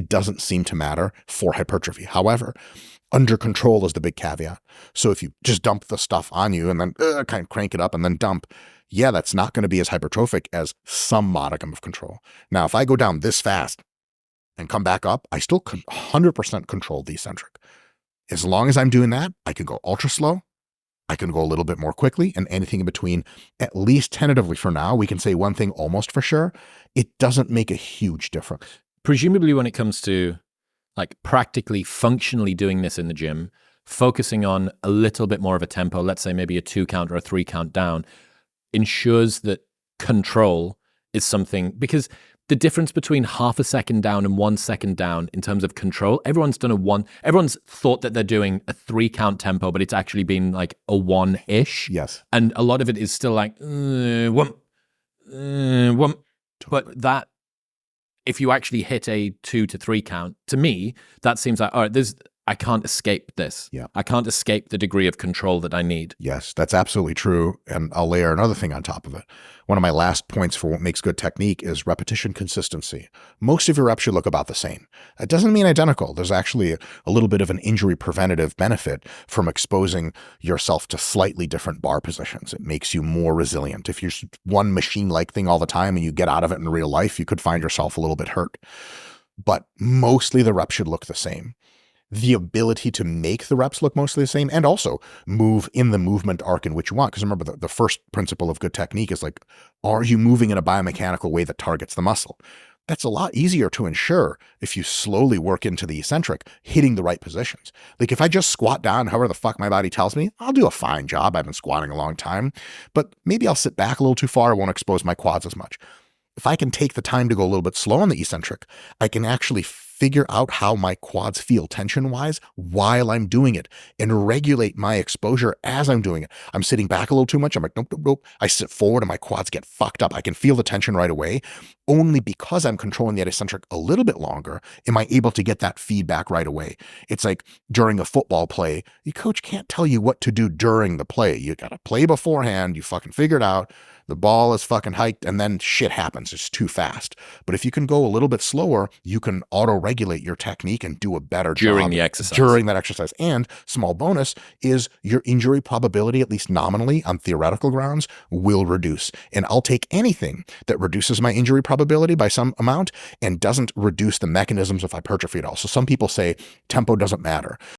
It doesn't seem to matter for hypertrophy. However, under control is the big caveat. So if you just dump the stuff on you and then kind of crank it up and then dump, yeah, that's not going to be as hypertrophic as some modicum of control. Now, if I go down this fast and come back up, I still 100% control the eccentric. As long as I'm doing that, I can go ultra slow. I can go a little bit more quickly, and anything in between. At least tentatively for now, we can say one thing almost for sure. It doesn't make a huge difference. Presumably when it comes to like practically functionally doing this in the gym, focusing on a little bit more of a tempo, let's say maybe a 2 count or a 3 count down, ensures that control is something, because the difference between half a second down and 1 second down in terms of control, everyone's thought that they're doing a 3 count tempo, but it's actually been like a 1-ish. Yes. And a lot of it is still like, wump. But that, if you actually hit a 2 to 3 count, to me, that seems like, all right, I can't escape this. Yeah. I can't escape the degree of control that I need. Yes, that's absolutely true. And I'll layer another thing on top of it. One of my last points for what makes good technique is repetition consistency. Most of your reps should look about the same. It doesn't mean identical. There's actually a little bit of an injury preventative benefit from exposing yourself to slightly different bar positions. It makes you more resilient. If you're one machine-like thing all the time and you get out of it in real life, you could find yourself a little bit hurt. But mostly the reps should look the same. The ability to make the reps look mostly the same and also move in the movement arc in which you want. Because remember, the first principle of good technique is like, are you moving in a biomechanical way that targets the muscle? That's a lot easier to ensure if you slowly work into the eccentric, hitting the right positions. Like if I just squat down however the fuck my body tells me, I'll do a fine job. I've been squatting a long time, but maybe I'll sit back a little too far. I won't expose my quads as much. If I can take the time to go a little bit slow on the eccentric, I can actually figure out how my quads feel tension-wise while I'm doing it and regulate my exposure as I'm doing it. I'm sitting back a little too much. I'm like, nope, nope, nope. I sit forward and my quads get fucked up. I can feel the tension right away. Only because I'm controlling that eccentric a little bit longer am I able to get that feedback right away. It's like during a football play, your coach can't tell you what to do during the play. You got to play beforehand. You fucking figure it out. The ball is fucking hiked and then shit happens. It's too fast. But if you can go a little bit slower, you can auto-regulate your technique and do a better job during the exercise. During that exercise. And small bonus is your injury probability, at least nominally on theoretical grounds, will reduce. And I'll take anything that reduces my injury probability by some amount and doesn't reduce the mechanisms of hypertrophy at all. So some people say tempo doesn't matter.